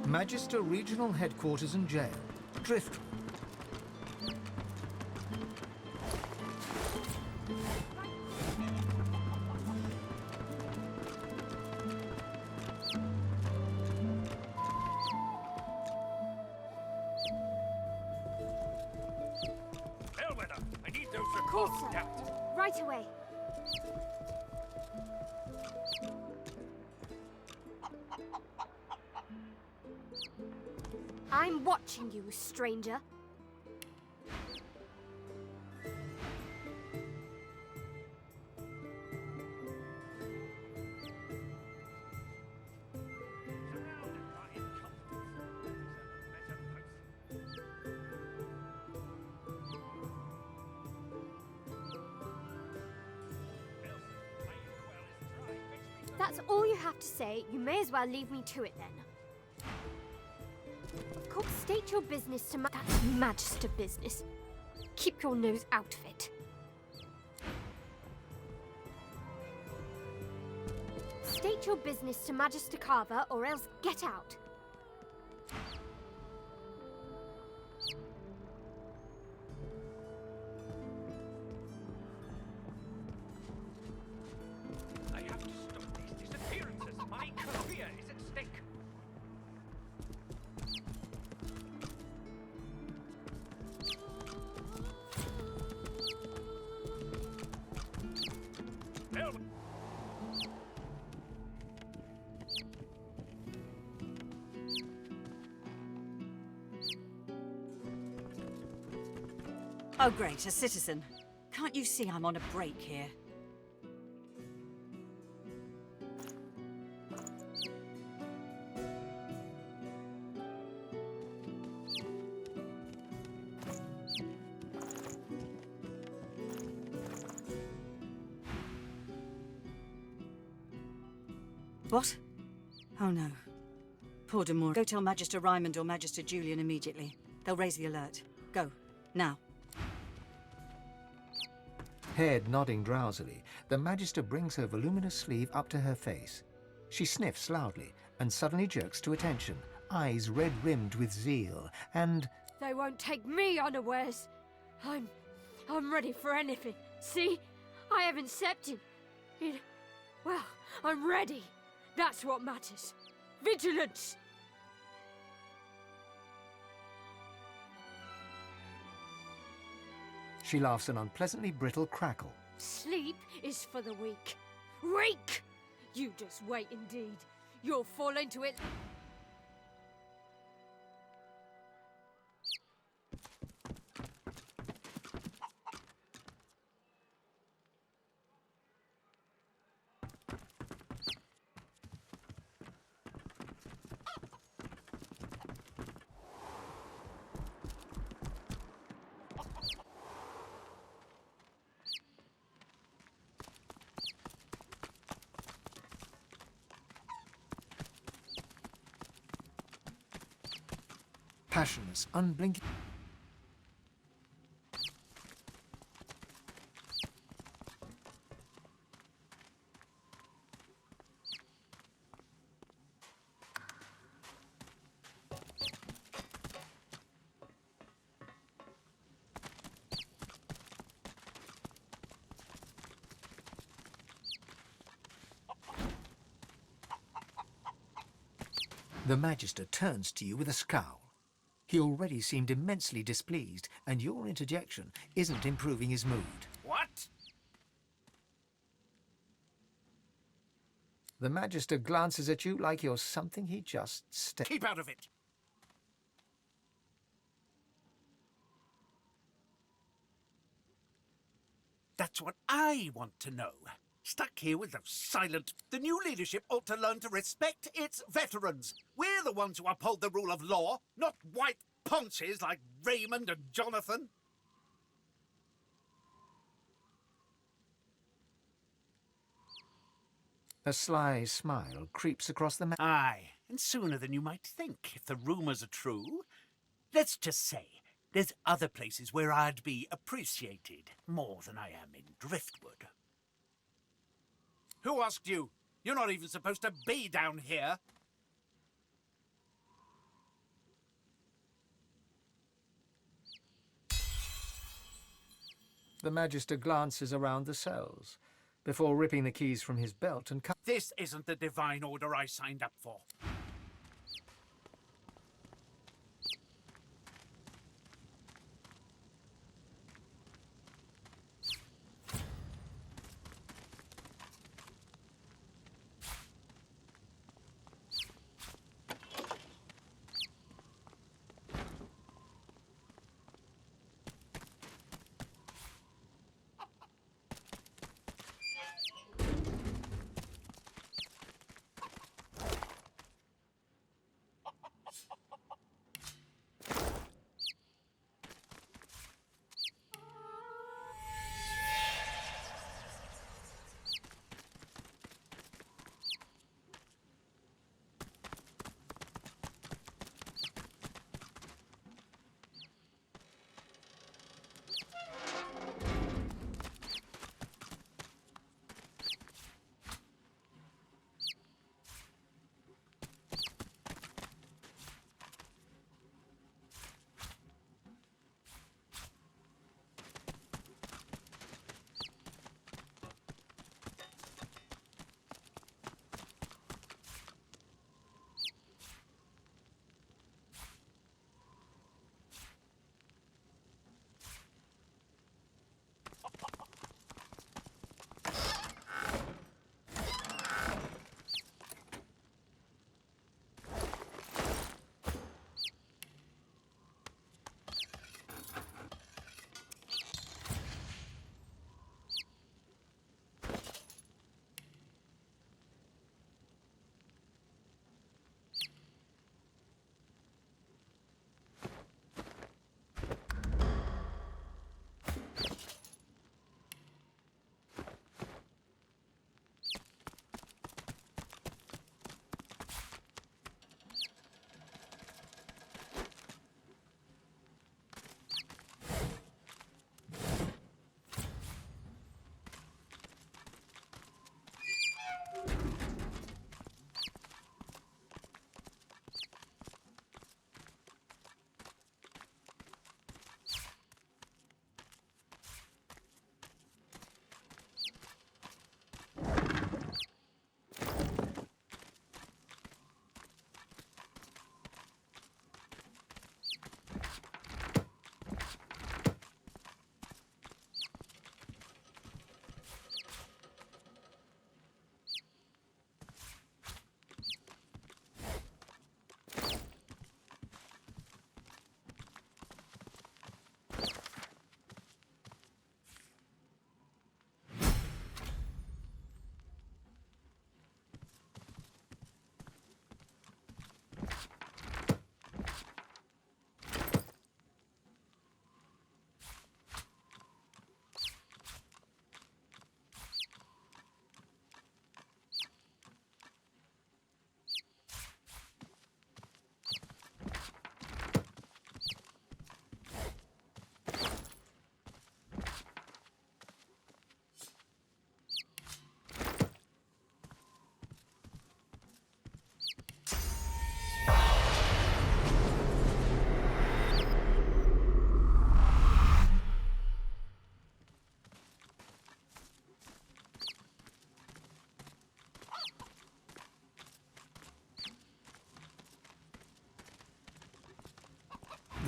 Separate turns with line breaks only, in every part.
Magister Regional Headquarters and Jail, Driftwood.
I need those records stamped.
Right away. I'm watching you, stranger. That's all you have to say. You may as well leave me to it then. Of course, state your business to that's Magister business. Keep your nose out of it. State your business to Magister Carver or else get out.
I have to stop these disappearances. My career is at stake.
Oh, great, a citizen. Can't you see I'm on a break here? What? Oh no. Poor Demore. Go tell Magister Raymond or Magister Julian immediately. They'll raise the alert. Go. Now.
Head nodding drowsily, the Magister brings her voluminous sleeve up to her face. She sniffs loudly and suddenly jerks to attention, eyes red-rimmed with zeal, and...
They won't take me unawares. I'm ready for anything. See? I haven't stepped in... Well, I'm ready. That's what matters. Vigilance!
She laughs an unpleasantly brittle crackle.
Sleep is for the weak. Weak! You just wait indeed. You'll fall into it.
Passionless, unblinking... The Magister turns to you with a scowl. He already seemed immensely displeased, and your interjection isn't improving his mood.
What?
The Magister glances at you like you're something he just
Keep out of it! That's what I want to know. Stuck here with those silent... The new leadership ought to learn to respect its veterans. We're the ones who uphold the rule of law, not white ponces like Raymond and Jonathan.
A sly smile creeps across the
Aye, and sooner than you might think, if the rumours are true. Let's just say, there's other places where I'd be appreciated more than I am in Driftwood. Who asked you? You're not even supposed to be down here.
The Magister glances around the cells before ripping the keys from his belt and
This isn't the divine order I signed up for.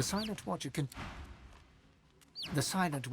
The Silent Watcher can... The Silent...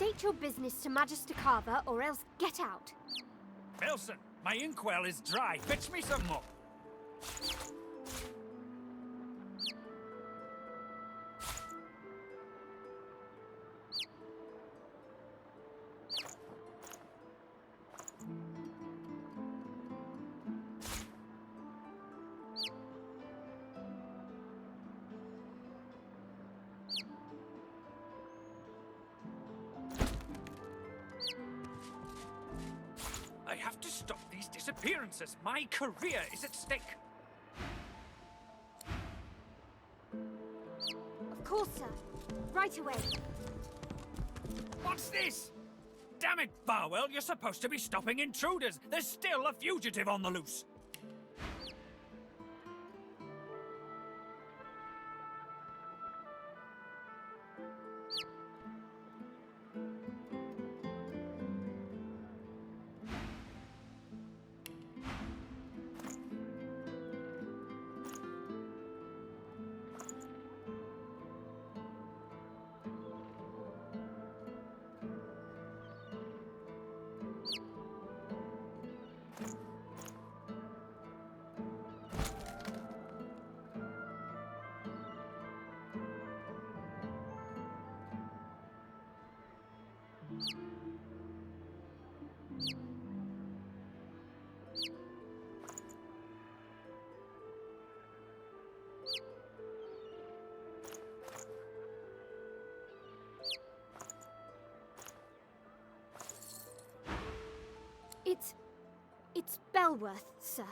State your business to Magister Carver, or else get out.
Wilson, my inkwell is dry. Fetch me some more. I have to stop these disappearances. My career is at stake.
Of course, sir. Right away.
What's this? Damn it, Barwell, you're supposed to be stopping intruders. There's still a fugitive on the loose.
It's Belworth, sir.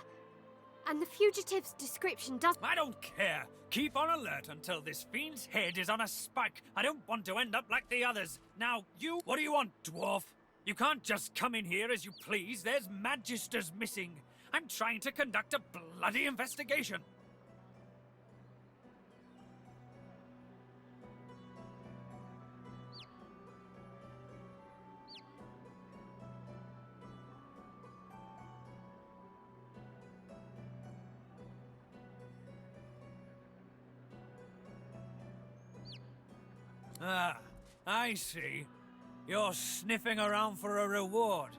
And the fugitive's description does...
I don't care. Keep on alert until this fiend's head is on a spike. I don't want to end up like the others. Now, you... What do you want, dwarf? You can't just come in here as you please. There's magisters missing. I'm trying to conduct a bloody investigation. Ah, I see. You're sniffing around for a reward.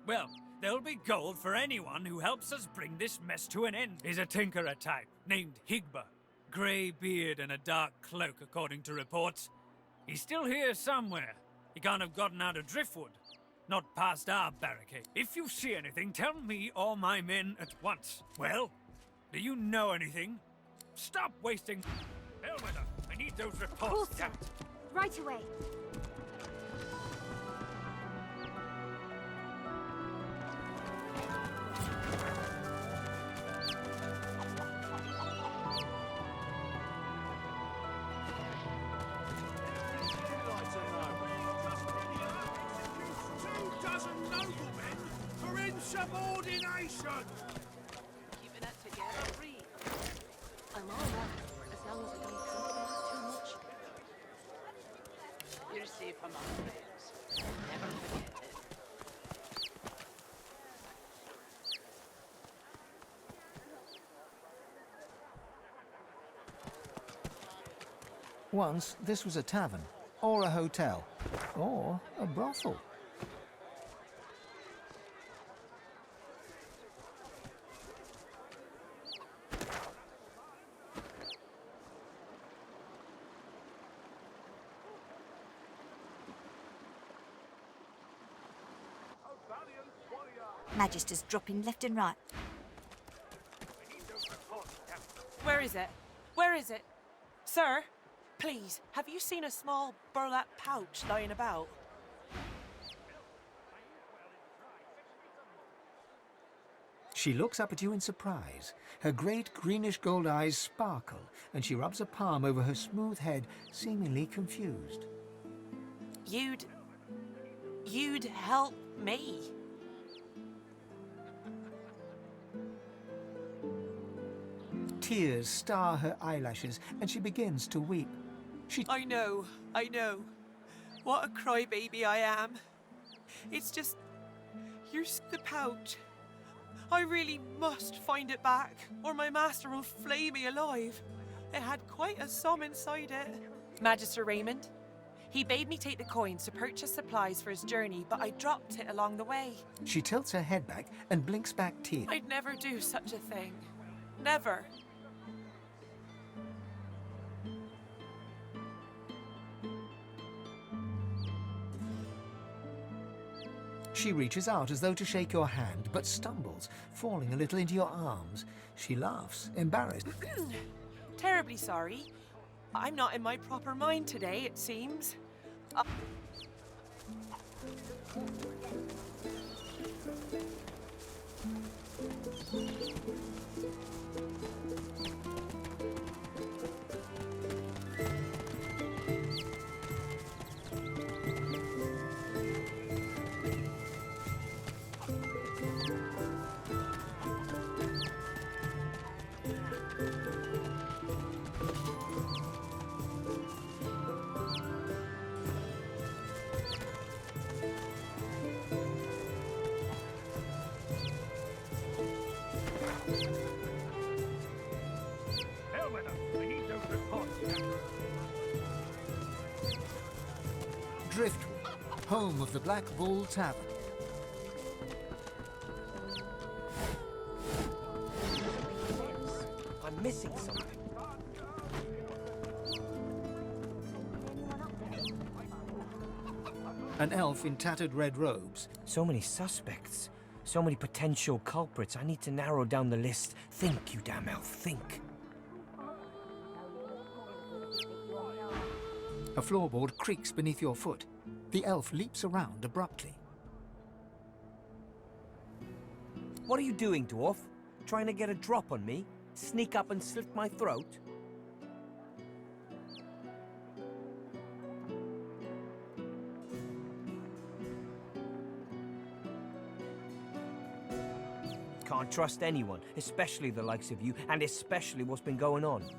Well, there'll be gold for anyone who helps us bring this mess to an end. He's a tinkerer type, named Higba. Grey beard and a dark cloak, according to reports. He's still here somewhere. He can't have gotten out of Driftwood. Not past our barricade. If you see anything, tell me or my men at once. Well, do you know anything? Stop wasting... Bellwether, I need those
Of
reports.
course, sir. Right away.
Insubordination!
Keeping it together, Reed. I'm all right, as long as I don't compromise too much. You're safe among friends. Never forget it.
Once, this was a tavern, or a hotel, or a brothel.
Magisters dropping left and right.
Where is it? Where is it? Sir, please, have you seen a small burlap pouch lying about?
She looks up at you in surprise. Her great greenish-gold eyes sparkle, and she rubs a palm over her smooth head, seemingly confused.
You'd help me?
Tears star her eyelashes, and she begins to weep.
I know. What a crybaby I am. It's just... Here's the pouch. I really must find it back, or my master will flay me alive. It had quite a sum inside it. Magister Raymond, He bade me take the coins to purchase supplies for his journey, but I dropped it along the way.
She tilts her head back and blinks back tears.
I'd never do such a thing. Never.
She reaches out as though to shake your hand, but stumbles, falling a little into your arms. She laughs, embarrassed.
Terribly sorry. I'm not in my proper mind today, it seems.
Driftwood, home of the Black Bull Tavern.
I'm missing something.
An elf in tattered red robes.
So many suspects. So many potential culprits. I need to narrow down the list. Think, you damn elf, think.
A floorboard creaks beneath your foot. The elf leaps around abruptly.
What are you doing, dwarf? Trying to get a drop on me? Sneak up and slit my throat? Can't trust anyone, especially the likes of you, and especially what's been going on.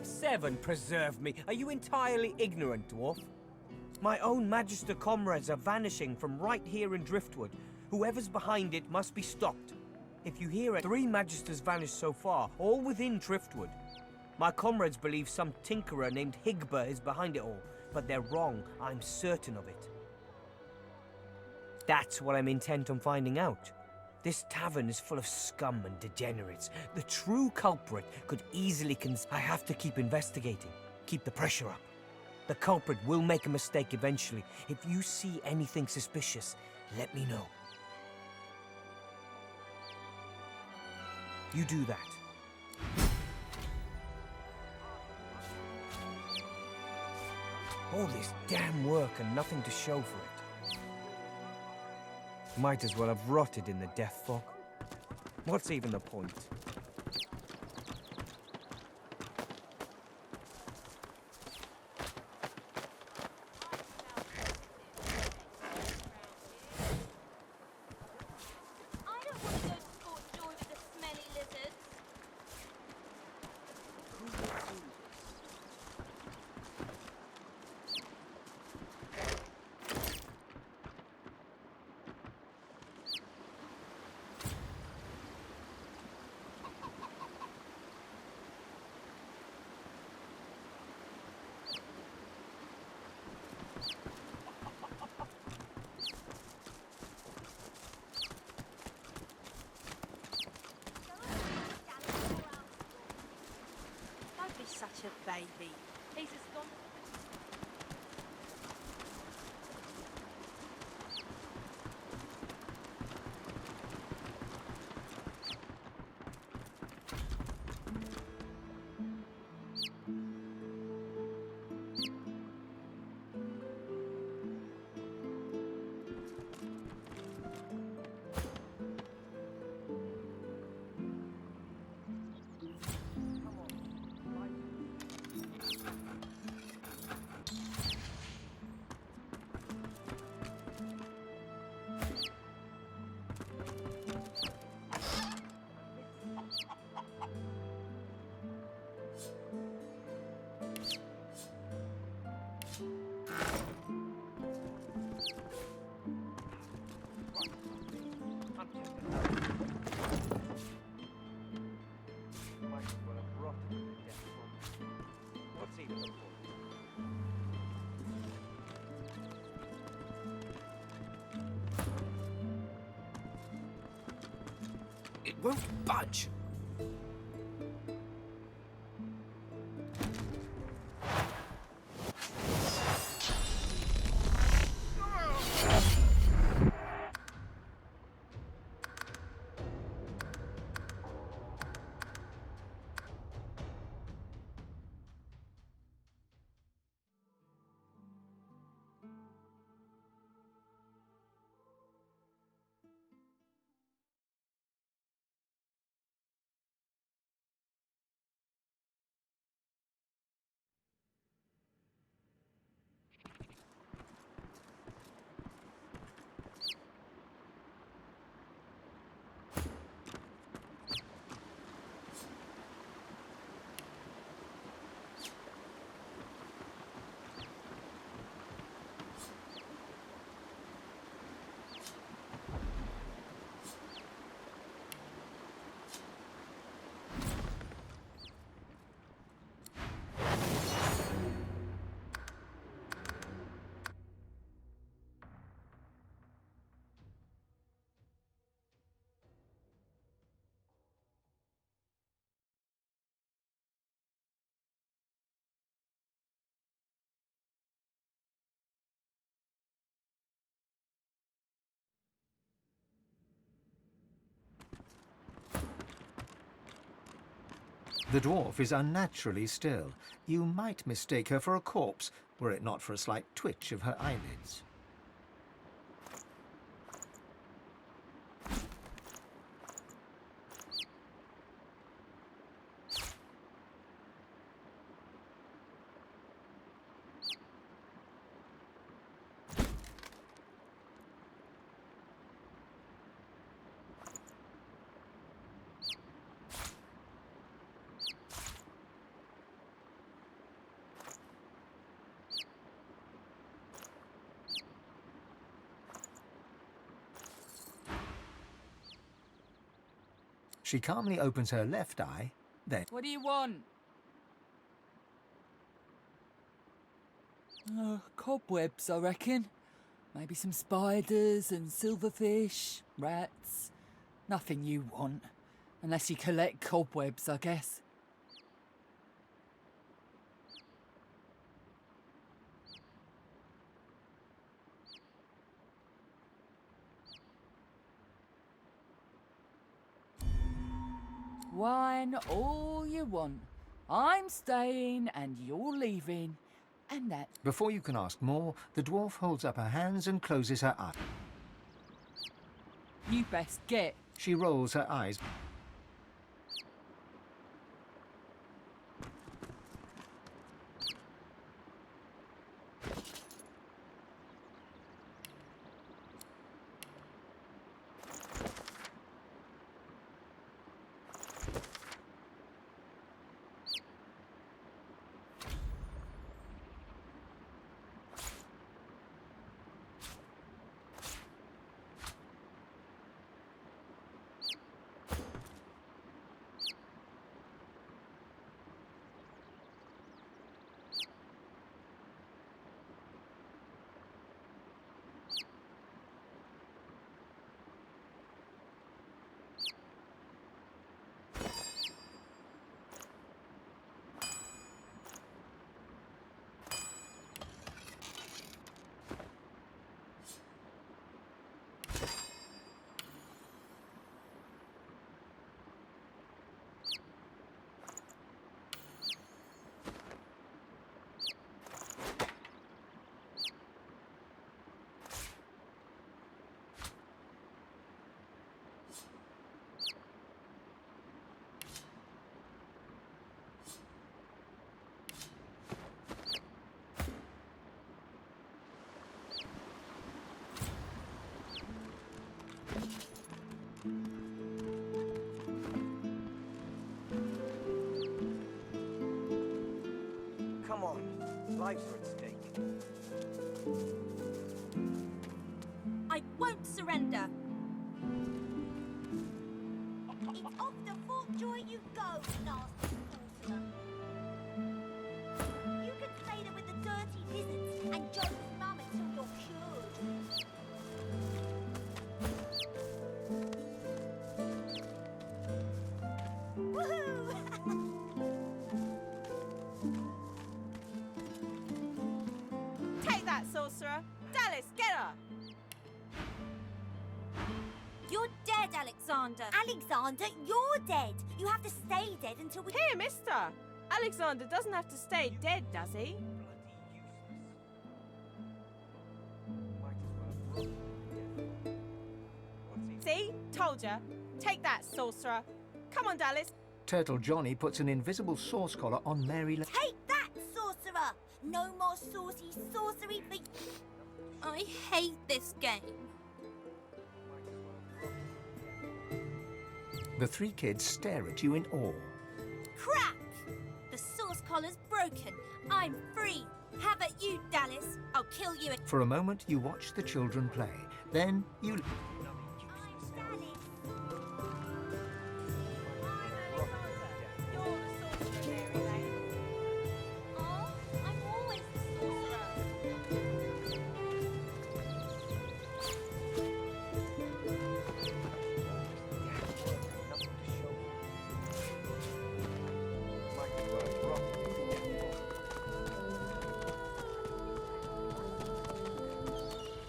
Seven, preserve me. Are you entirely ignorant, dwarf? My own Magister comrades are vanishing from right here in Driftwood. Whoever's behind it must be stopped. If you hear it, 3 Magisters vanished so far, all within Driftwood. My comrades believe some tinkerer named Higba is behind it all, but they're wrong. I'm certain of it. That's what I'm intent on finding out. This tavern is full of scum and degenerates. The true culprit could easily I have to keep investigating. Keep the pressure up. The culprit will make a mistake eventually. If you see anything suspicious, let me know. You do that. All this damn work and nothing to show for it. Might as well have rotted in the death fog. What's even the point?
I don't want to go to Fort Joy with the smelly lizards. Don't be such a baby. He's as gone.
seen it before.
It won't budge.
The dwarf is unnaturally still. You might mistake her for a corpse, were it not for a slight twitch of her eyelids. She calmly opens her left eye, then...
What do you want? Cobwebs, I reckon. Maybe some spiders and silverfish, rats. Nothing you want. Unless you collect cobwebs, I guess. Wine all you want. I'm staying and you're leaving. And that...
Before you can ask more, the dwarf holds up her hands and closes her eyes.
You best get.
She rolls her eyes.
Come on, lives are at stake.
I won't surrender. It's off the Fort Joy you go, nasty sorcerer.
Dallas, get her!
You're dead, Alexander. Alexander, you're dead. You have to stay dead until we...
Here, mister! Alexander doesn't have to stay dead, does he? See? Told ya. Take that, sorcerer. Come on, Dallas.
Turtle Johnny puts an invisible source collar on Mary.
Take that, sorcerer! No more saucy sorcery for... I hate this game.
The three kids stare at you in awe.
Crap! The source collar's broken. I'm free. How about you, Dallas? I'll kill you.
For a moment, you watch the children play. Then you...
Oh, I'm always the sorcerer.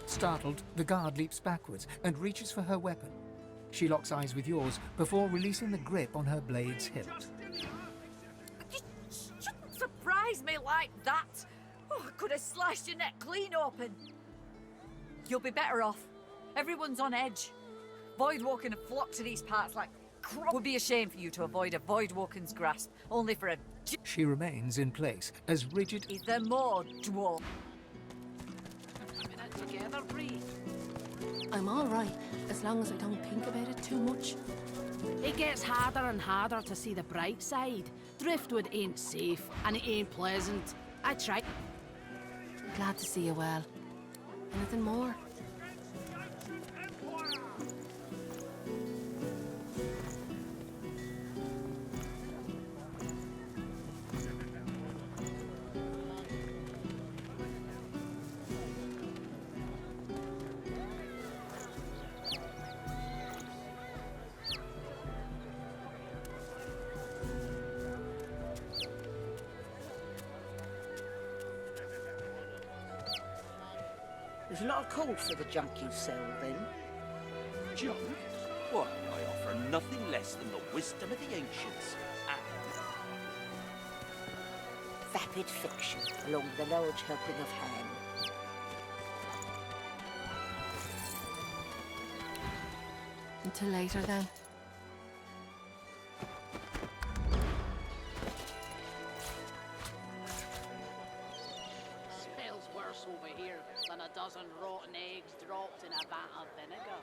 Startled, the guard leaps backwards and reaches for her weapon. She locks eyes with yours before releasing the grip on her blade's hilt.
You shouldn't surprise me like that. Oh, I could have sliced your neck clean open. You'll be better off. Everyone's on edge. Voidwalking have flocked to these parts like crap. Would be a shame for you to avoid a Voidwalken's grasp, only for a...
She remains in place, as rigid...
Is there more, dwarf? Together, Bree.
I'm all right, as long as I don't think about it too much.
It gets harder and harder to see the bright side. Driftwood ain't safe, and it ain't pleasant. I try.
Glad to see you well. Anything more?
There's a lot of call for the junk you sell, then.
Junk? Why, I offer nothing less than the wisdom of the ancients.
Vapid fiction, along with a large helping of ham.
Until later, then.
Smells worse over here than a dozen rotten eggs dropped in a vat of vinegar.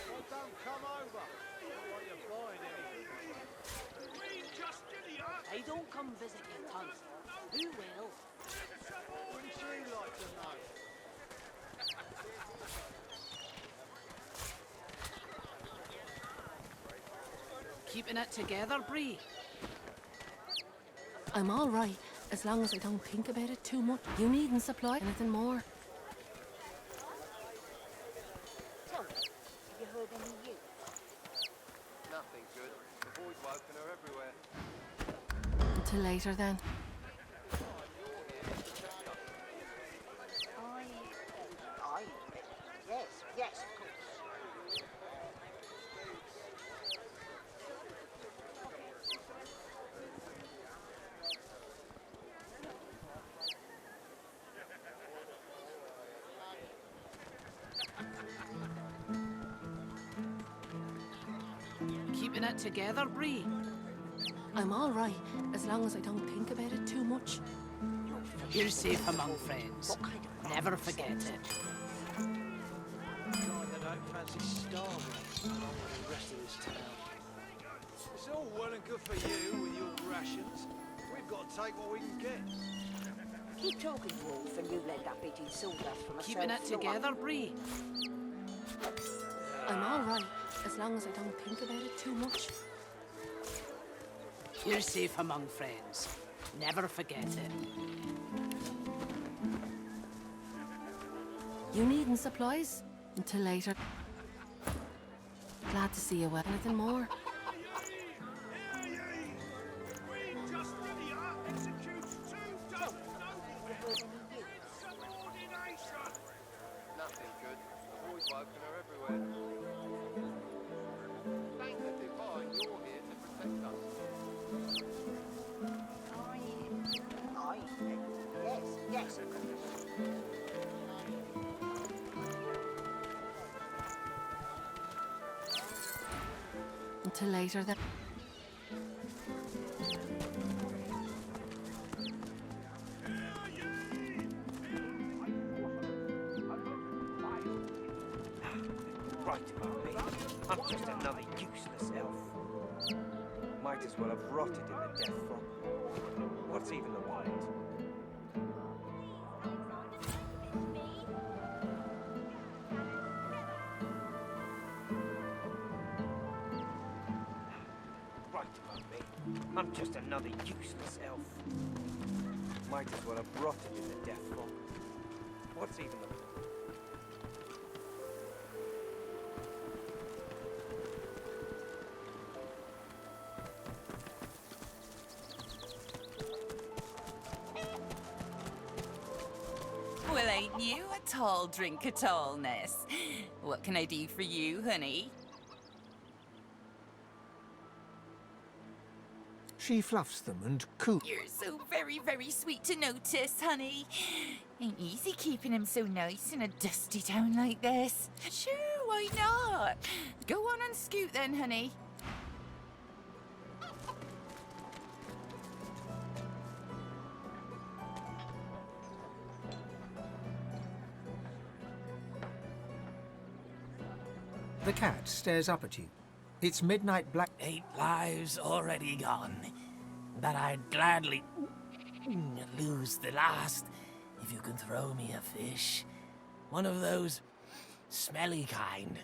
Well, don't come over. While you're buying anything. We just idiots.
They don't come visit your tons. Who will?
Wouldn't you like to know?
Keeping it together, Bree.
I'm all right, as long as I don't think about it too much. You needn't supply anything more.
Tell me, have you heard any news?
Nothing good. The Voidwalken are everywhere.
Until later, then.
Yes, of course.
Keeping it together, Bree.
I'm all right, as long as I don't think about it too much.
You're safe among friends. Never forget it.
Kind that don't fancy starving along with the rest of this town. It's all well and good for you with your rations. We've got to take what we can get.
Keep talking, Wolf, and you'll end up eating sawdust from a
Keeping it together, Bree.
I'm all right, as long as I don't think about it too much.
You're safe among friends. Never forget it.
You needn't supplies? Until later. Glad to see you well. Anything more?
Nothing good. The boys woken her everywhere. Thank the divine you're here to protect us.
Yes.
Until later then.
Right about me. I'm just another useless elf. Might as well have rotted in the death fog. What's even the point? Right about me. I'm just another useless elf. Might as well have rotted in the death fog. What's even the point?
Well, ain't you a tall drink at all, Ness? What can I do for you, honey?
She fluffs them and coo.
You're so very, very sweet to notice, honey. Ain't easy keeping him so nice in a dusty town like this. Sure, why not? Go on and scoot then, honey.
The cat stares up at you. Its midnight black...
8 lives already gone. But I'd gladly lose the last if you can throw me a fish. One of those smelly kind.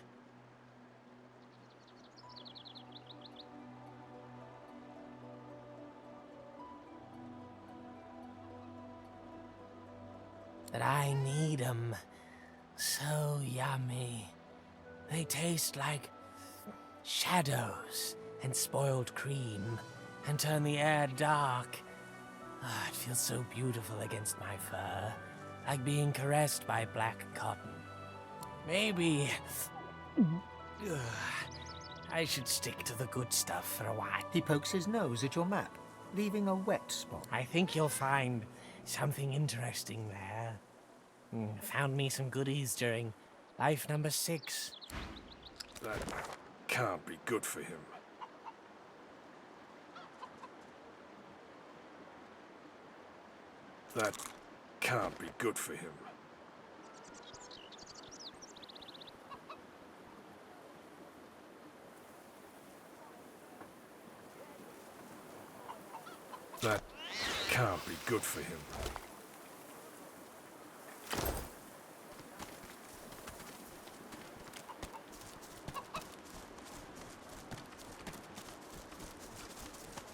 But I need 'em. So yummy. They taste like shadows and spoiled cream and turn the air dark. Ah, it feels so beautiful against my fur, like being caressed by black cotton. Maybe I should stick to the good stuff for a while.
He pokes his nose at your map, leaving a wet spot.
I think you'll find something interesting there. Found me some goodies during life number 6.
That can't be good for him. That can't be good for him. That can't be good for him.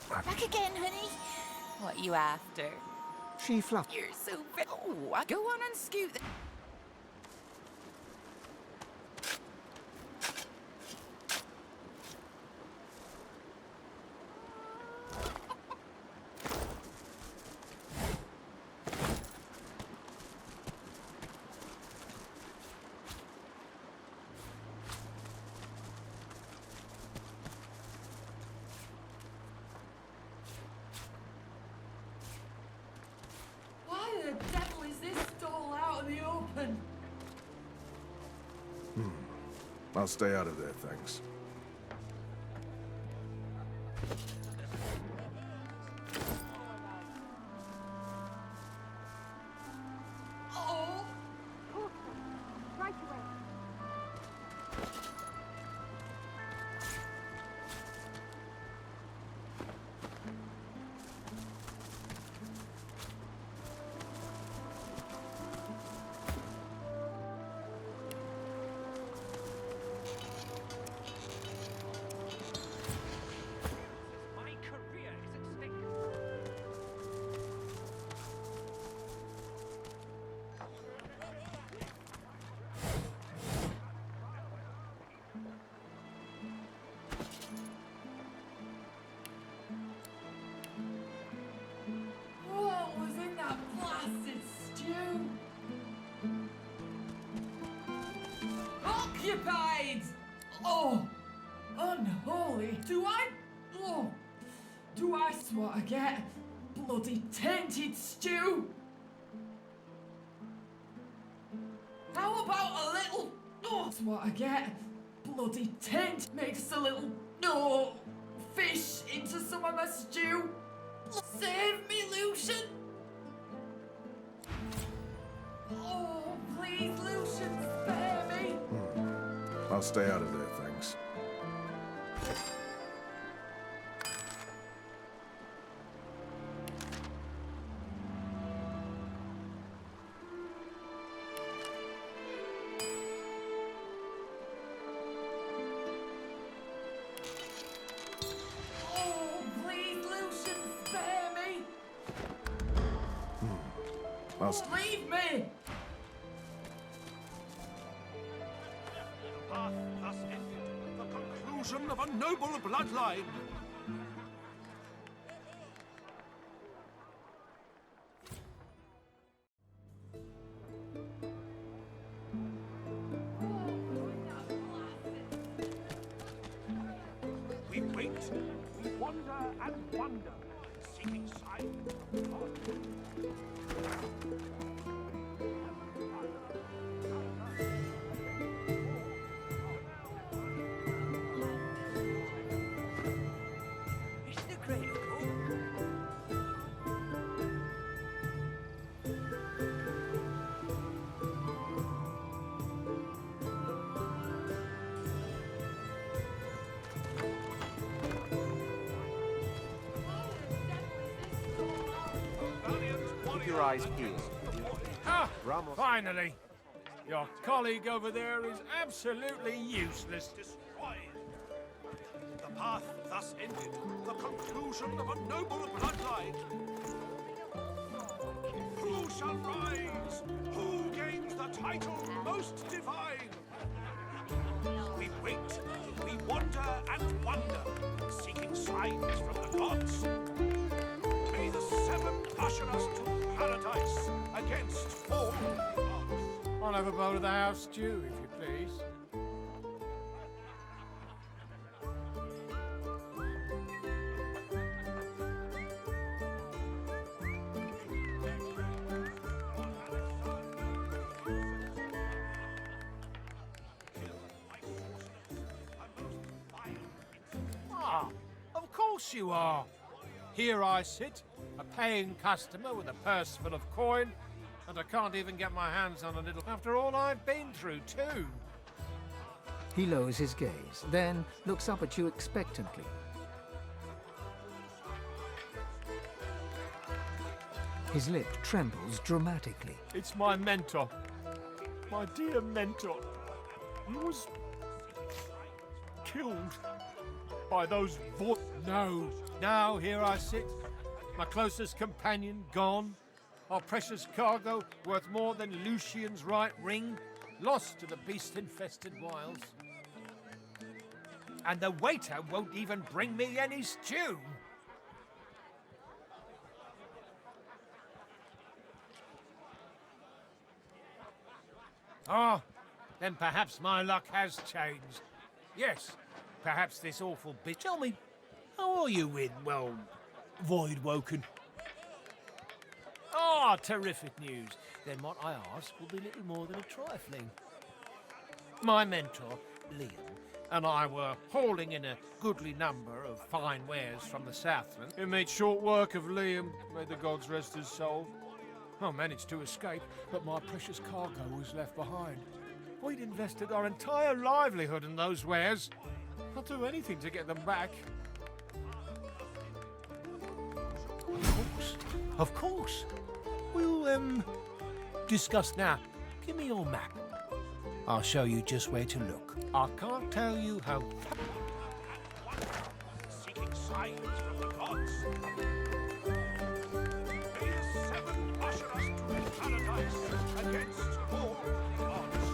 Back again, honey. What you after?
She fluffs.
You're so Oh, go on and scoot.
Why the devil is this stall out in the open?
I'll stay out of there, thanks.
Oh!
Right away.
occupied! Oh, unholy. Do I what I get? Bloody tainted stew? How about a little... Oh, that's what I get. Bloody taint makes a little... No, fish into some of my stew. Save me, Lucian! Oh, please, Lucian, spare me!
I'll stay out of there, thanks.
Oh, please, Lucian, spare me! Leave me!
The path thus ended, the conclusion of a noble bloodline. We wait, we wonder and wonder, seeking signs from the gods.
Keep your eyes peeled.
Ah, finally! Your colleague over there is absolutely useless.
The path thus ended, the conclusion of a noble bloodline. Who shall rise? Who gains the title most divine? We wait, we wonder and wonder, seeking signs from the gods. May the seven usher us to paradise against all odds.
I'll have a bowl of the house stew, if you please. Ah, of course you are. Here I sit, a paying customer with a purse full of coin, and I can't even get my hands on a little after all I've been through, too.
He lowers his gaze, then looks up at you expectantly. His lip trembles dramatically.
It's my mentor. My dear mentor. He was killed by those No. Now here I sit, my closest companion gone, our precious cargo worth more than Lucian's right ring, lost to the beast-infested wilds. And the waiter won't even bring me any stew. Ah, then perhaps my luck has changed. Yes, perhaps this awful bitch. Tell me, how are you with, well, Void Woken? Ah, terrific news. Then what I ask will be little more than a trifling. My mentor, Liam, and I were hauling in a goodly number of fine wares from the Southland. It made short work of Liam, may the gods rest his soul. I managed to escape, but my precious cargo was left behind. We'd invested our entire livelihood in those wares. I'll do anything to get them back. Of course. We'll, discuss now. Give me your map. I'll show you just where to look. I can't tell you how...
Seeking signs from the gods. May the seven usher us to paradise against all odds.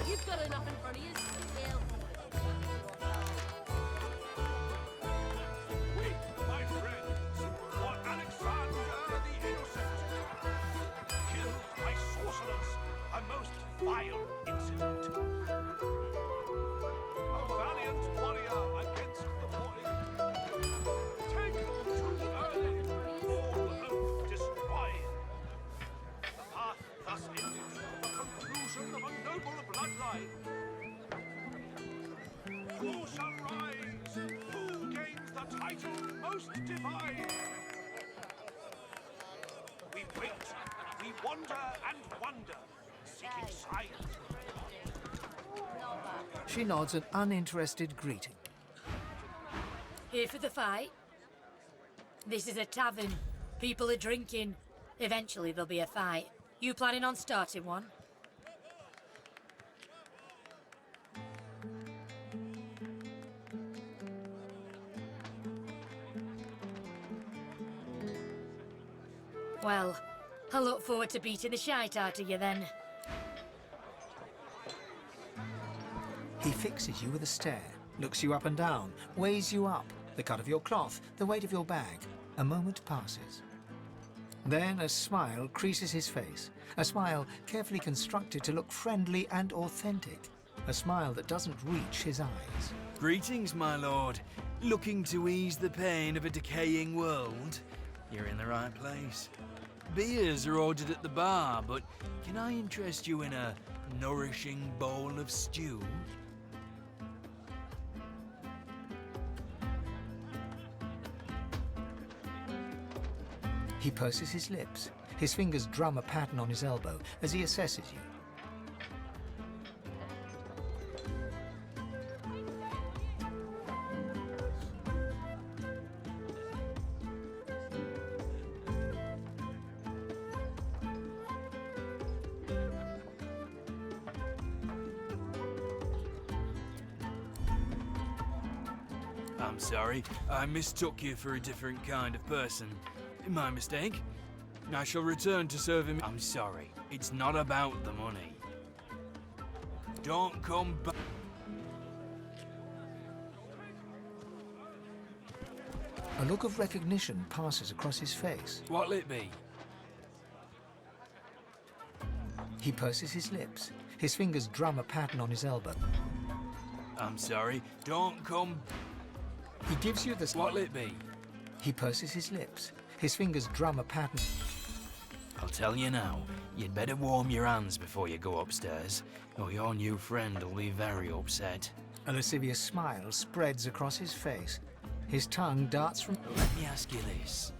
You've got enough in front of you.
most divine. We wait, we wander and wonder, seeking signs.
She nods an uninterested greeting.
Here for the fight? This is a tavern. People are drinking. Eventually there'll be a fight. You planning on starting one? Well, I look forward to beating the shite out of you then.
He fixes you with a stare, looks you up and down, weighs you up, the cut of your cloth, the weight of your bag. A moment passes. Then a smile creases his face, a smile carefully constructed to look friendly and authentic, a smile that doesn't reach his eyes.
Greetings, my lord. Looking to ease the pain of a decaying world? You're in the right place. Beers are ordered at the bar, but can I interest you in a nourishing bowl of stew?
He purses his lips. His fingers drum a pattern on his elbow as he assesses you.
I'm sorry, I mistook you for a different kind of person. My mistake. I shall return to serve him. I'm sorry, it's not about the money. Don't come back.
A look of recognition passes across his face.
What'll it be?
He purses his lips. His fingers drum a pattern on his elbow.
I'm sorry, don't come.
He gives you the...
What'll it be?
He purses his lips. His fingers drum a pattern.
I'll tell you now, you'd better warm your hands before you go upstairs, or your new friend will be very upset.
A lascivious smile spreads across his face. His tongue darts from...
Let me ask you this.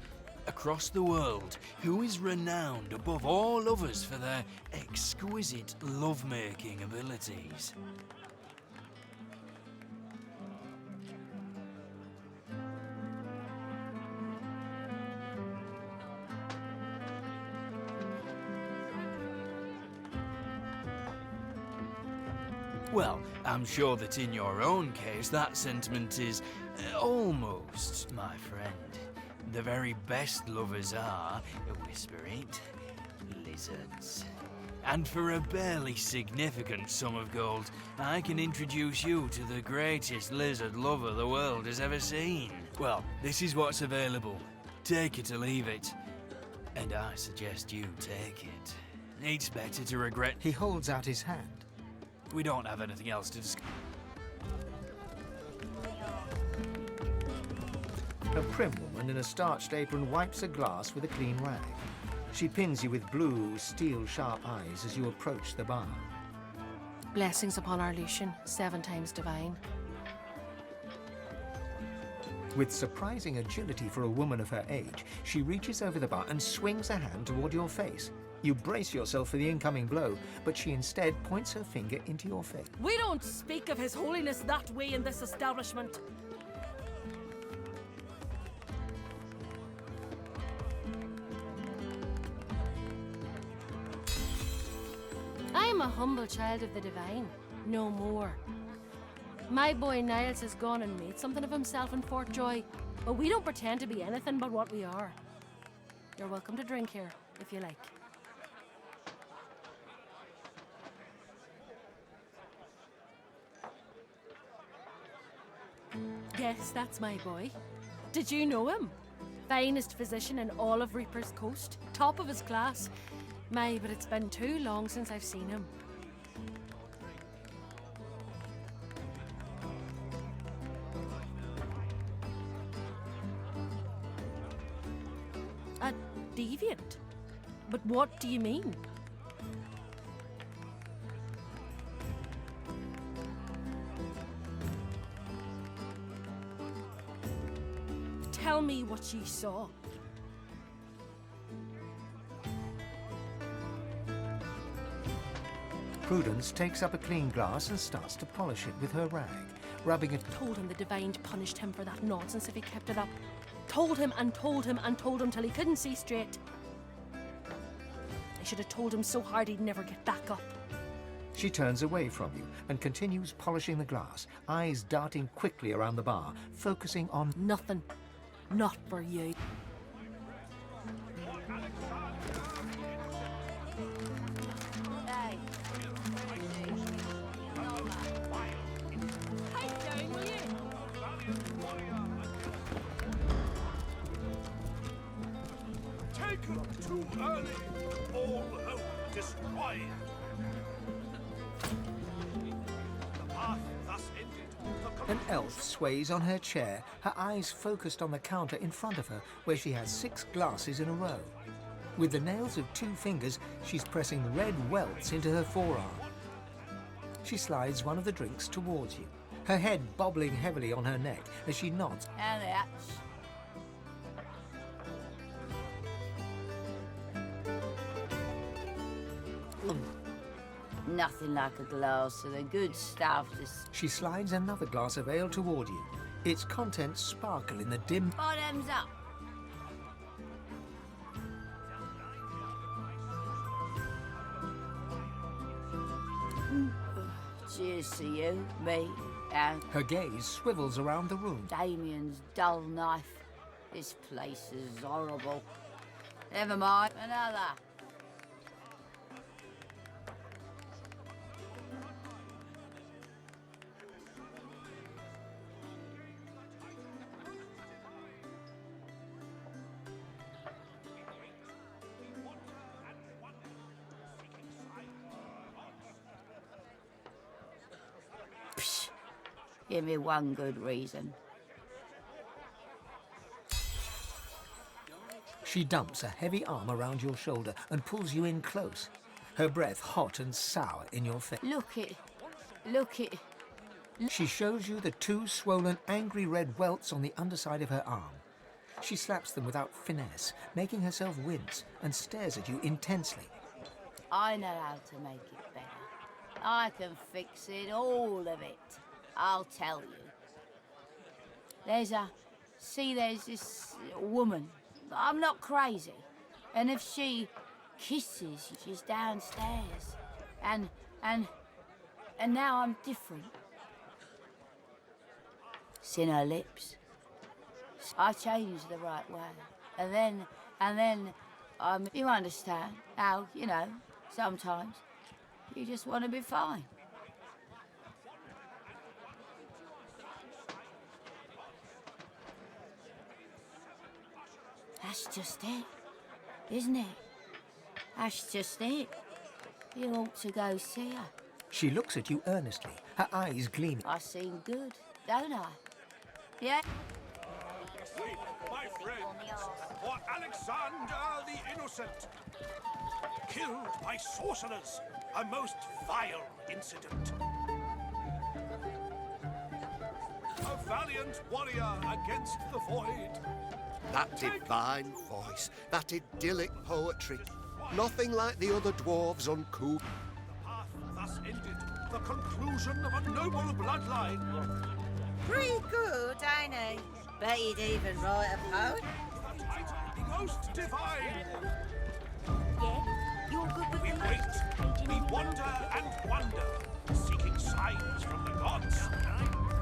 Across the world, who is renowned above all others for their exquisite love-making abilities? Well, I'm sure that in your own case, that sentiment is almost, my friend. The very best lovers are, whisper it, lizards. And for a barely significant sum of gold, I can introduce you to the greatest lizard lover the world has ever seen. Well, this is what's available. Take it or leave it. And I suggest you take it. It's better to regret...
He holds out his hand.
We don't have anything else to discuss.
A prim woman in a starched apron wipes a glass with a clean rag. She pins you with blue, steel-sharp eyes as you approach the bar.
Blessings upon our Lucian, 7 times divine.
With surprising agility for a woman of her age, she reaches over the bar and swings a hand toward your face. You brace yourself for the incoming blow, but she instead points her finger into your face.
We don't speak of His Holiness that way in this establishment.
I am a humble child of the divine, no more. My boy Niles has gone and made something of himself in Fort Joy, but we don't pretend to be anything but what we are. You're welcome to drink here, if you like. Yes, that's my boy. Did you know him? Finest physician in all of Reaper's Coast. Top of his class. My, but it's been too long since I've seen him. A deviant? But what do you mean? tell me what ye saw.
Prudence takes up a clean glass and starts to polish it with her rag, rubbing it.
Told him the Divine punished him for that nonsense if he kept it up. Told him and told him and told him till he couldn't see straight. I should have told him so hard he'd never get back up.
She turns away from you and continues polishing the glass, eyes darting quickly around the bar, focusing on
nothing. Not for you.
Taken too early, all hope destroyed. The path thus ended.
An elf sways on her chair, her eyes focused on the counter in front of her, where she has 6 glasses in a row. With the nails of 2 fingers, she's pressing red welts into her forearm. She slides one of the drinks towards you, her head bobbling heavily on her neck as she nods.
And that's... Nothing like a glass of the good stuff.
She slides another glass of ale toward you. Its contents sparkle in the dim.
Bottoms up. Cheers to you, me, and...
Her gaze swivels around the room.
Damien's dull knife. This place is horrible. Never mind, another. Give me one good reason.
She dumps a heavy arm around your shoulder and pulls you in close, her breath hot and sour in your face.
Look it. Look it.
She shows you the 2 swollen, angry red welts on the underside of her arm. She slaps them without finesse, making herself wince, and stares at you intensely.
I know how to make it better. I can fix it, all of it. I'll tell you. There's this woman. I'm not crazy. And if she kisses, she's downstairs. And now I'm different. It's in her lips. I changed the right way. And then, you understand how, you know, sometimes you just want to be fine. That's just it, isn't it? That's just it. You ought to go see her.
She looks at you earnestly, her eyes gleaming.
I seem good, don't I? Yeah?
Weep, my friends, for Alexander the Innocent. Killed by sorcerers, a most vile incident. A valiant warrior against the void.
That divine voice, that idyllic poetry. Nothing like the other dwarves uncouth.
The path thus ended, the conclusion of a noble bloodline.
Pretty good, ain't he? Bet he'd even write a poem.
The title, most divine.
Yeah, you're good with
We
the
wait, we wander and wonder, seeking signs from the gods.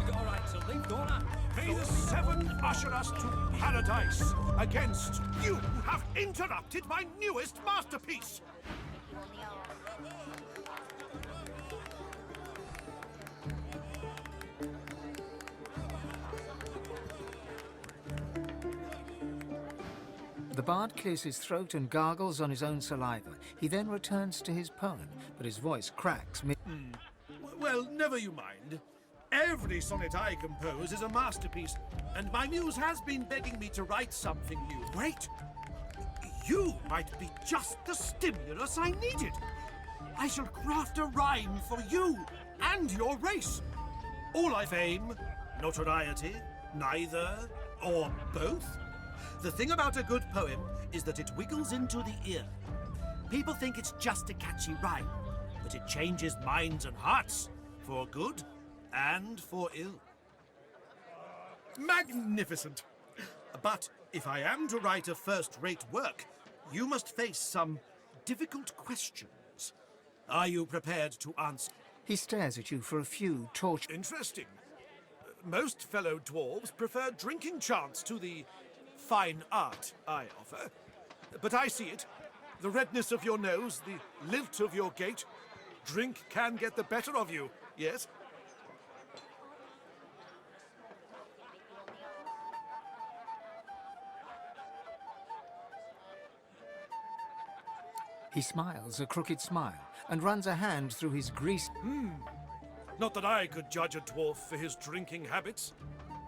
You got a right to leave, don't I?
May the 7 usher us to paradise against you who have interrupted my newest masterpiece.
The bard clears his throat and gargles on his own saliva. He then returns to his poem, but his voice cracks.
Well, never you mind. Every sonnet I compose is a masterpiece, and my muse has been begging me to write something new. Wait! You might be just the stimulus I needed. I shall craft a rhyme for you and your race. All I fame, notoriety, neither, Or both? The thing about a good poem is that it wiggles into the ear. People think it's just a catchy rhyme, but it changes minds and hearts, for good and for ill. Magnificent! But if I am to write a first-rate work, you must face some difficult questions. Are you prepared to answer?
He stares at you for a few torch.
Interesting. Most fellow dwarves prefer drinking chants to the fine art I offer. But I see it. The redness of your nose, the lilt of your gait. Drink can get the better of you, yes?
He smiles a crooked smile and runs a hand through his greased...
Not that I could judge a dwarf for his drinking habits.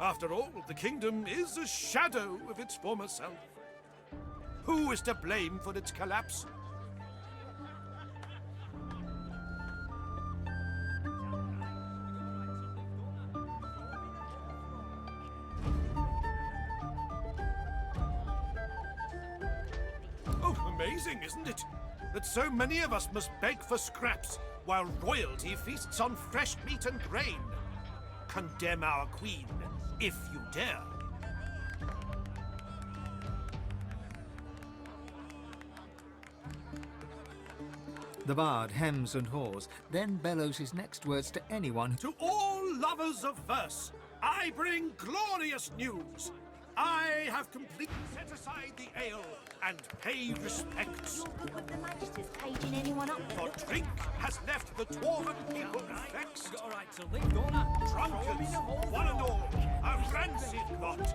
After all, the kingdom is a shadow of its former self. Who is to blame for its collapse? Oh, amazing, isn't it? That so many of us must beg for scraps while royalty feasts on fresh meat and grain. Condemn our queen, if you dare.
The bard hems and haws, then bellows his next words to anyone.
To all lovers of verse, I bring glorious news. I have completely set aside the ale and pay respects.
With the Magister's paging anyone up.
For drink has left the dwarven people vexed.
All right, so leave going up.
Drunkards, one and all, a rancid lot.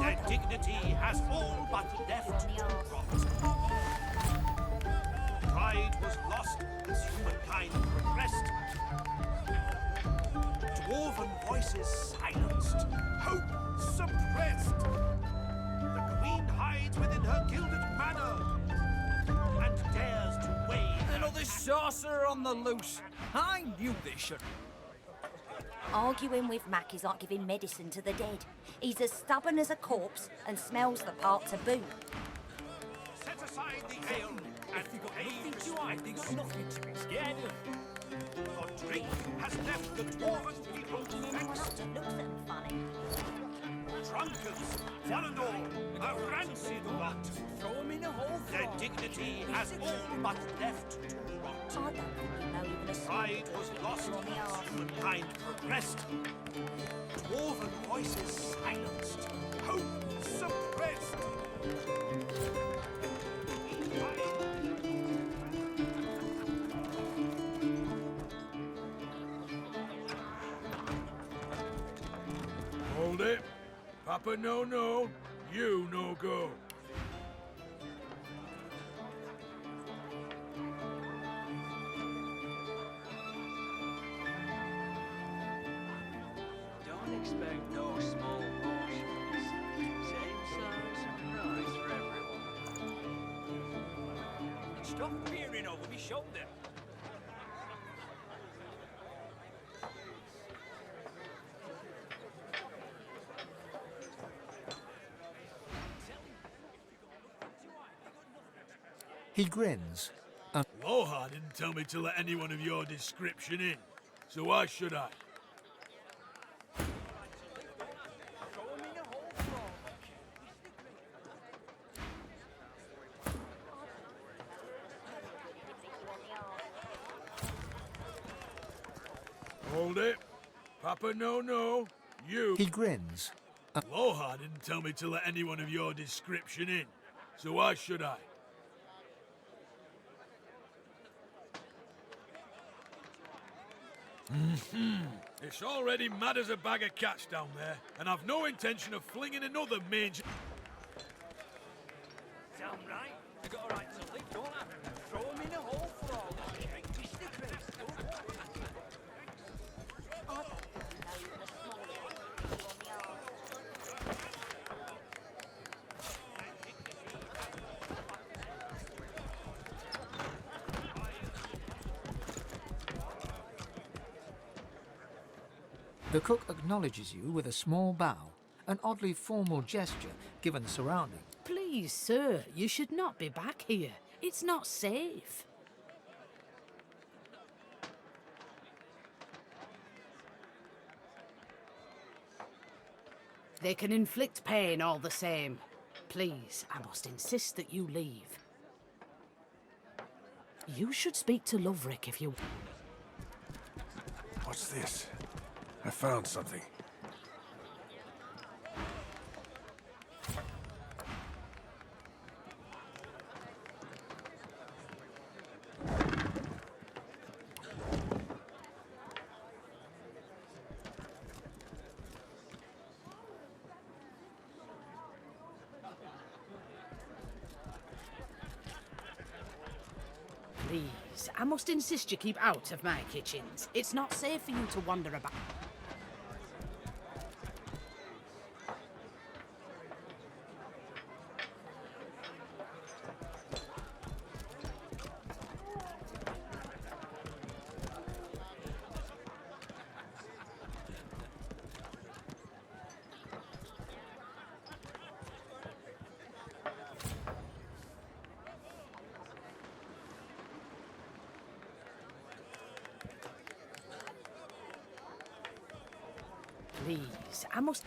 Their dignity has all but left to rot. Pride was lost as humankind progressed. Dwarven voices silenced, hope suppressed. The queen hides within her gilded manor and dares to wave.
Another sorcerer on the loose. I knew they should.
Arguing with Mac is like giving medicine to the dead. He's as stubborn as a corpse and smells the part to boot.
Set aside the ale and pay respects.
They got nothing to be scared of.
For drink has left the dwarven people vexed. Drunkards, one and all, a rancid lot.
Throw them in a hole.
Their dignity has all but left to rot.
I don't think you know even a
Pride was lost as humankind progressed. Dwarven voices silenced, hope suppressed.
Hold it. Papa no, you no go.
Don't expect no small portions. Same size and price for everyone.
Stop peering over my shoulder.
He grins.
Loha didn't tell me to let anyone of your description in, so why should I? Hold it. Papa no, you.
He grins.
Loha didn't tell me to let anyone of your description in, so why should I? It's already mad as a bag of cats down there, and I've no intention of flinging another mange.
Sound right? You got a right to leave, don't I? Throw them in a hole for all that.
The cook acknowledges you with a small bow, an oddly formal gesture given the surrounding.
Please, sir, you should not be back here. It's not safe. They can inflict pain all the same. Please, I must insist that you leave. You should speak to Loverick if you...
What's this? I found something.
Please, I must insist you keep out of my kitchens. It's not safe for you to wander about. Please, I must...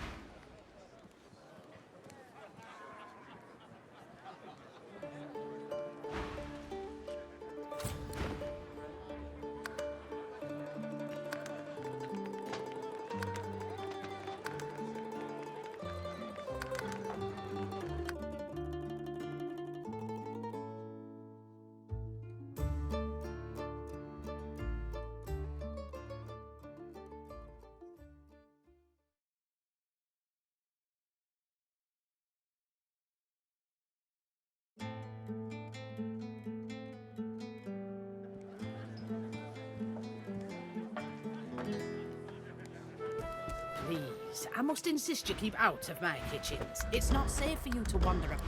Please, I must insist you keep out of my kitchens. It's not safe for you to wander about.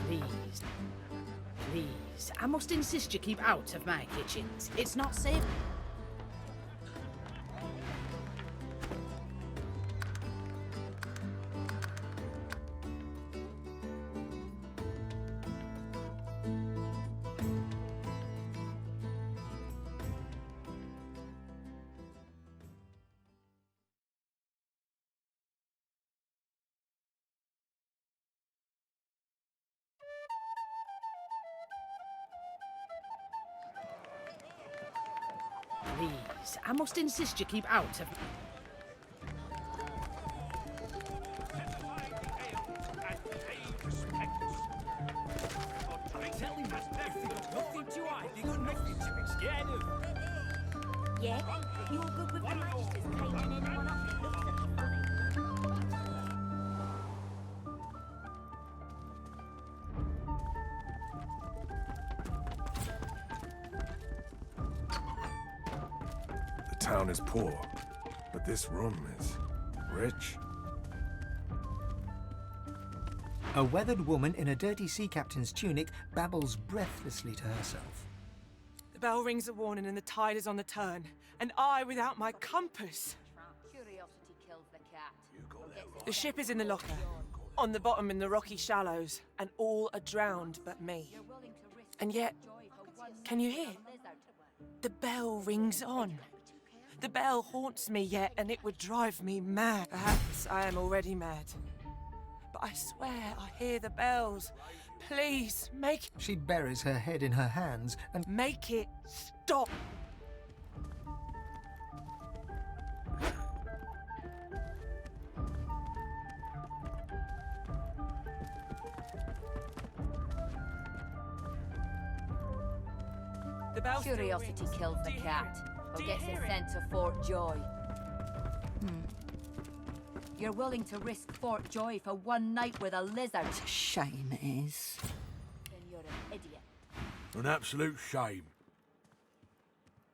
Please. Please, I must insist you keep out of my kitchens. It's not safe. Please, I must insist you keep out of...
Yeah? You're good with the magisters caging anyone up that looks at me funny.
The town is poor, but this room is rich.
A weathered woman in a dirty sea captain's tunic babbles breathlessly to herself.
The bell rings a warning and the tide is on the turn. And I without my compass.
Curiosity kills the cat.
The ship is in the locker, on the bottom in the rocky shallows, and all are drowned but me. And yet, can you hear? The bell rings on. The bell haunts me yet, and it would drive me mad. Perhaps I am already mad. But I swear I hear the bells. Please, make...
She buries her head in her hands and...
Make it stop! The bell still
Curiosity
rings.
kills the
Do you hear
cat,
it?
or
Do you
gets it
hear it?
sent to Fort Joy. You're willing to risk Fort Joy for one night with a lizard.
It's a shame, it is.
Then you're an idiot.
An absolute shame.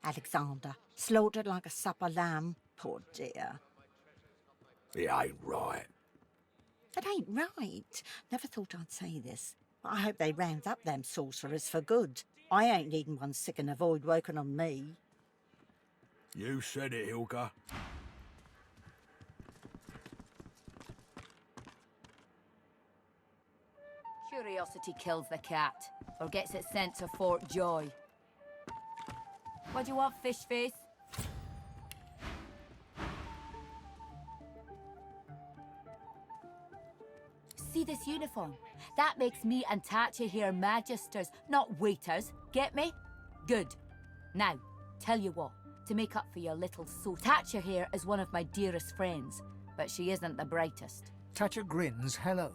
Alexander, slaughtered like a supper lamb. Poor dear.
It ain't right.
It ain't right. Never thought I'd say this. I hope they round up them sorcerers for good. I ain't needing one sick and a void woken on me.
You said it, Hilka.
Curiosity kills the cat, or gets it sent to Fort Joy. What do you want, fish face? See this uniform? That makes me and Tatcha here magisters, not waiters. Get me? Good. Now, tell you what, to make up for your little soul, Tatcha here is one of my dearest friends, but she isn't the brightest.
Tatcha grins hello.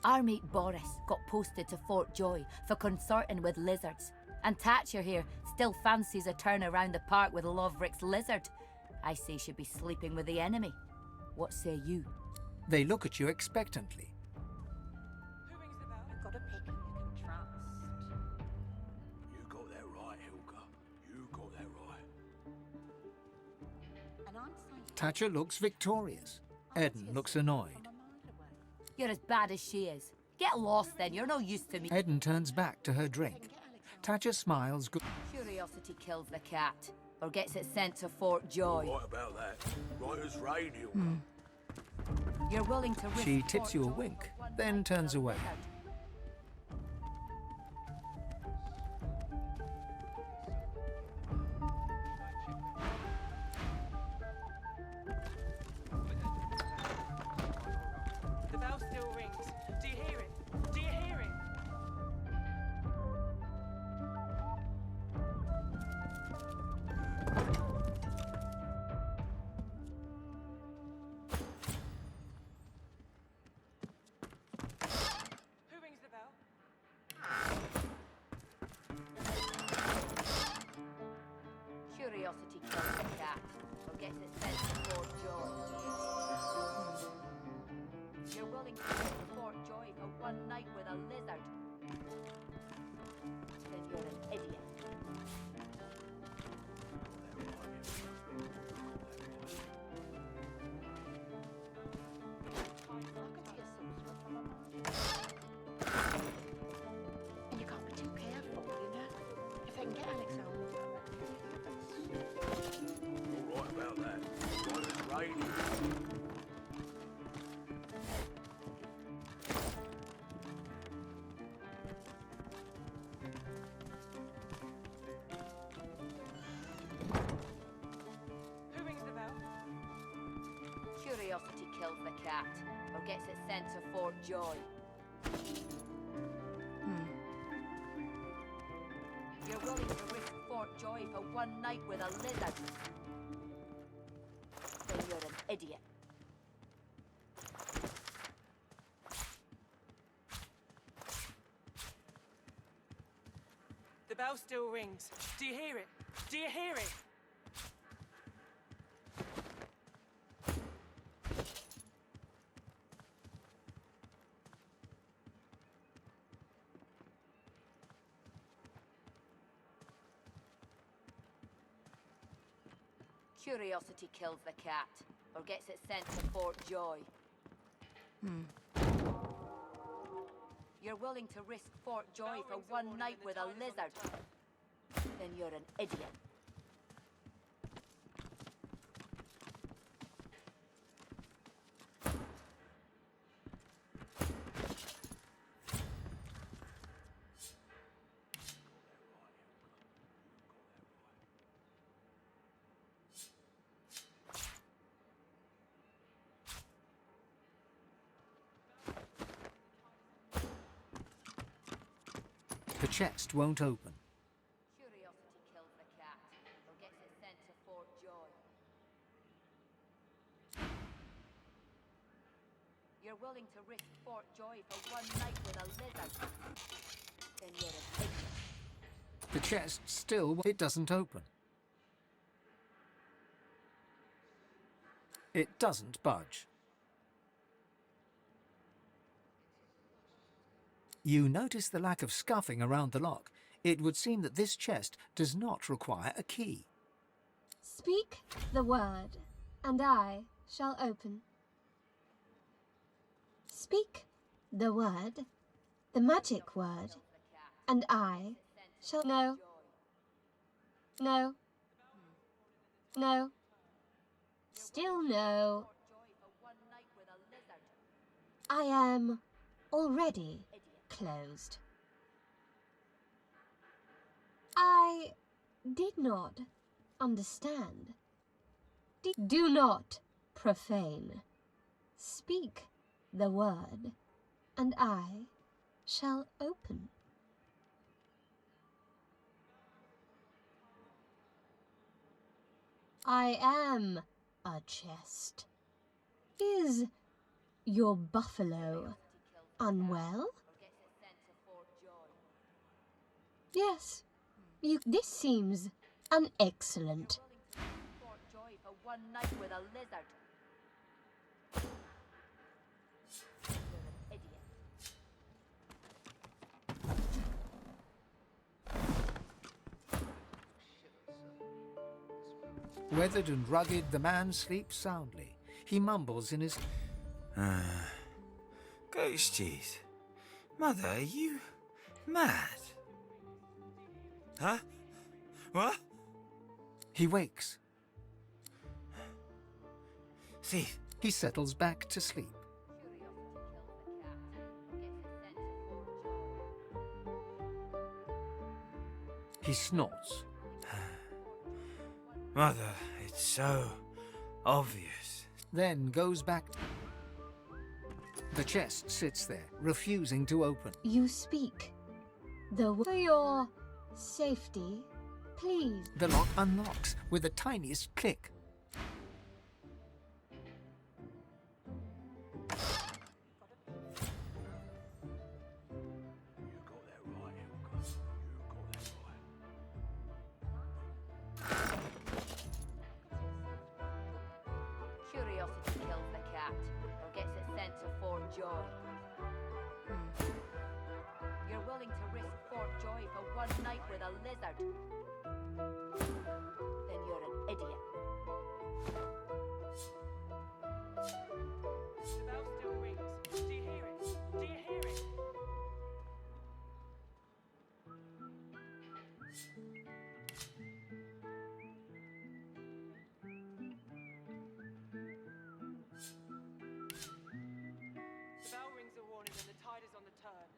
Our mate Boris got posted to Fort Joy for consorting with lizards, and Tatcha here still fancies a turn around the park with Loverick's lizard. I say she'd be sleeping with the enemy. What say you?
They look at you expectantly.
I've got a pick you can trust.
You got that right, Hilka. You got that right.
And I'm saying...
Tatcha looks victorious. Eden looks annoyed.
You're as bad as she is. Get lost then, you're no use to me.
Eden turns back to her drink. Tatcha smiles good.
Curiosity kills the cat, or gets it sent to Fort Joy.
Right about that. Right as rain, Hilka.
You're willing to risk
She tips
Fort
you a
Joy
wink,
for one
then
night
turns
with a
away.
lizard.
The bell still rings. Do you hear it? Do you hear it? Who rings the bell?
Curiosity kills the cat, or gets it sent to Fort Joy. You're willing to risk Fort Joy for one night with a lizard. Then you're an idiot.
And you can't be too careful, you know? If I can get Alexander...
You're right about that. Right as rain, Hilka.
Who rings the bell?
Curiosity kills the cat, or gets it sent to Fort Joy. You're willing to risk Fort Joy for one night with a lizard. Then you're an idiot.
The bell still rings. Do you hear it? Do you hear it?
Curiosity kills the cat, or gets it sent to Fort Joy. You're willing to risk Fort Joy for one night with a lizard. Then you're an idiot.
The chest won't open.
Curiosity kills the cat, or gets it sent to Fort Joy. You're willing to risk Fort Joy for one night with a lizard. Then you're an idiot.
The chest still, it doesn't open. It doesn't budge. You notice the lack of scuffing around the lock. It would seem that this chest does not require a key.
Speak the word, and I shall open. Speak the word, the magic word, and I shall... No. No. No. Still no. I am already closed. I did not understand. Do not profane. Speak the word, and I shall open. I am a chest. Is your buffalo unwell? Yes. This seems an excellent.
For one night with a lizard.
Weathered and rugged, the man sleeps soundly. He mumbles in his...
Goat's cheese. Mother, are you mad? Huh? What?
He wakes.
Thief.
He settles back to sleep. He snorts.
Mother, it's so obvious.
Then goes back. The chest sits there, refusing to open.
You speak. For your safety, please.
The lock unlocks with the tiniest click.
Curiosity kills the cat, or gets it sent to Fort Joy. You're willing to risk Fort Joy for one night with a lizard? Then you're an idiot.
The bell still rings. Do you hear it? Do you hear it? The bell rings a warning and the tide is on the turn.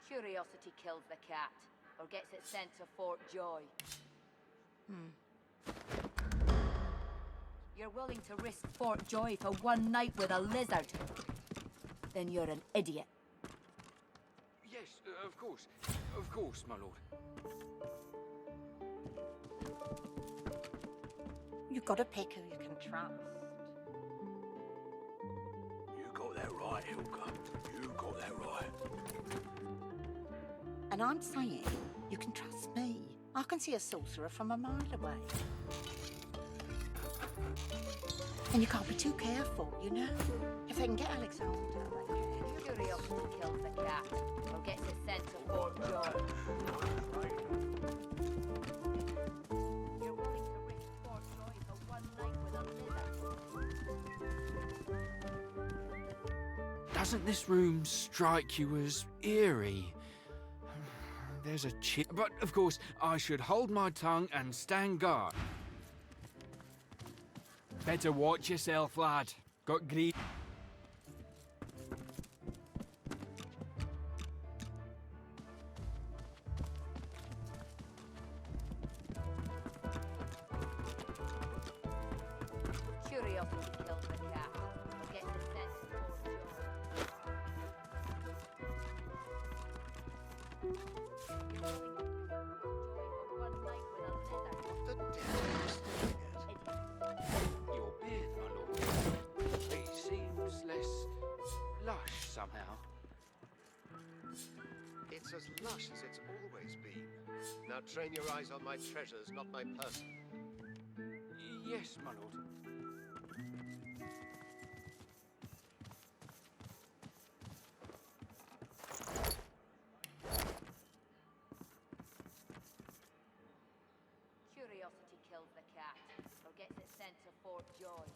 Curiosity kills the cat, or gets it sent to Fort Joy. You're willing to risk Fort Joy for one night with a lizard? Then you're an idiot.
Yes, of course, my lord.
You've got to pick who you can trust.
You got that right, Hilka. You got that right.
And I'm saying you can trust me. I can see a sorcerer from a mile away. And you can't be too careful, you know? If they can get Alexander, they can.
Curiosity kills the cat, or gets it sent to Fort Joy. You're willing to risk Fort Joy for one night with a lizard?
Doesn't this room strike you as eerie? There's a chill. But, of course, I should hold my tongue and stand guard. Better watch yourself, lad. Got greed.
Curiosity kills the cat, or gets it sent to Fort Joy.
Your beard, my lord. It seems less lush somehow.
It's as lush as it's always been. Now train your eyes on my treasures, not my person.
Yes, my lord.
Curiosity kills the cat, or gets it sent to Fort Joy.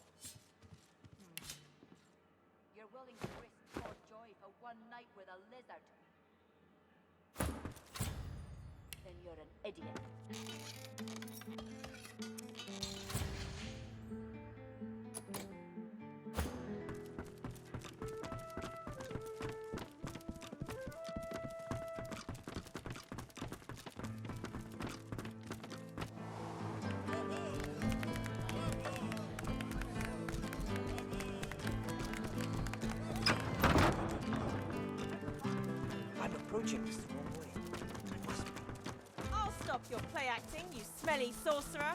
You're willing to risk Fort Joy for one night with a lizard? Then you're an idiot.
I'm approaching this the wrong way. I must be.
I'll stop your play acting, you smelly sorcerer.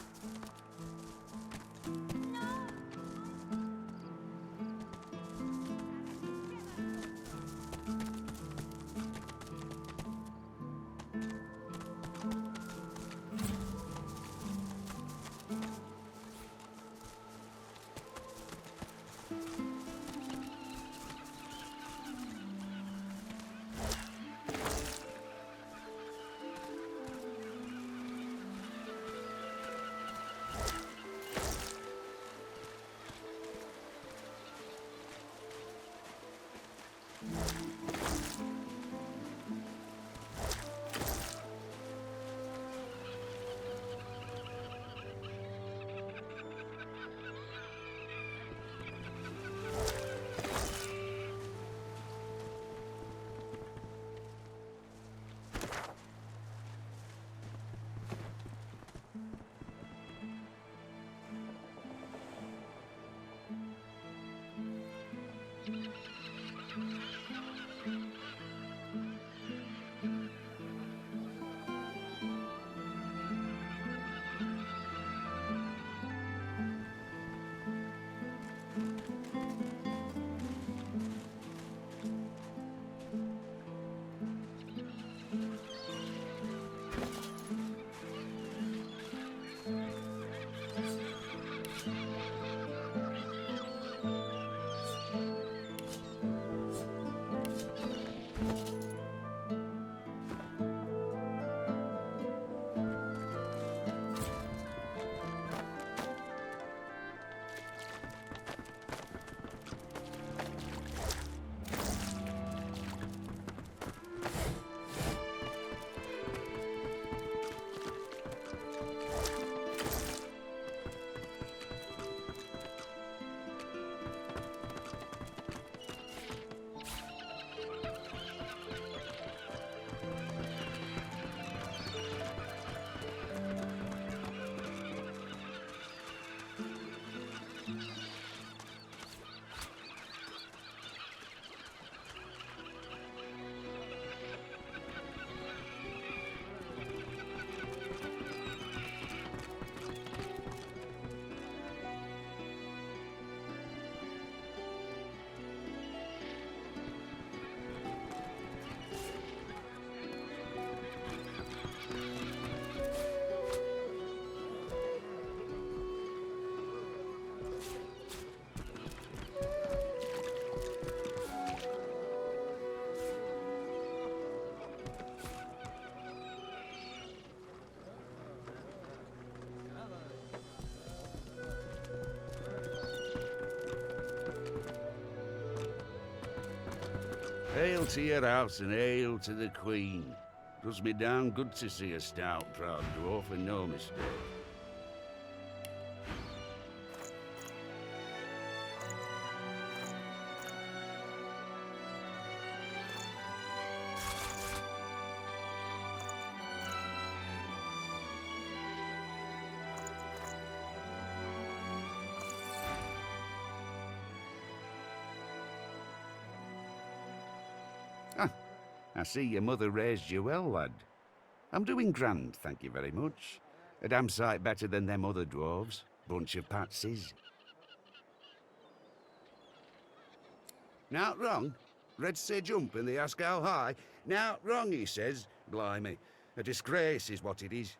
Hail to your house and hail to the Queen. Does me down good to see a stout, proud dwarf and no mistake. I see your mother raised you well, lad. I'm doing grand, thank you very much. A damn sight better than them other dwarves. Bunch of patsies. Not wrong. Reds say jump and they ask how high. Now, wrong, he says. Blimey. A disgrace is what it is.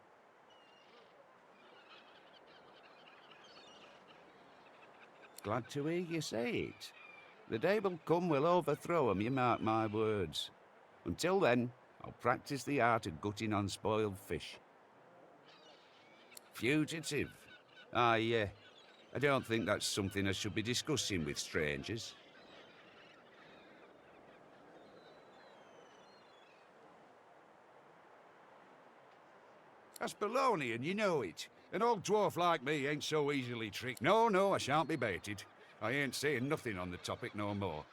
Glad to hear you say it. The day will come we'll overthrow 'em, you mark my words. Until then, I'll practice the art of gutting unspoiled fish. Fugitive? I don't think that's something I should be discussing with strangers. That's baloney, and you know it. An old dwarf like me ain't so easily tricked. No, I shan't be baited. I ain't saying nothing on the topic no more.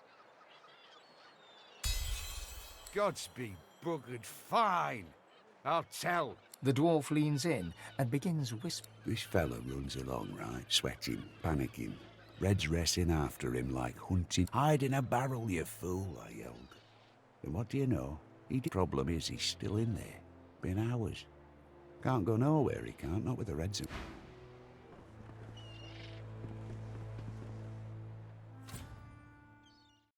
Gods be buggered fine. I'll tell.
The dwarf leans in and begins whispering.
This fella runs along, right? Sweating, panicking. Red's racing after him like hunting. Hide in a barrel, you fool, I yelled. And what do you know? The problem is he's still in there. Been hours. Can't go nowhere, he can't, not with the Reds.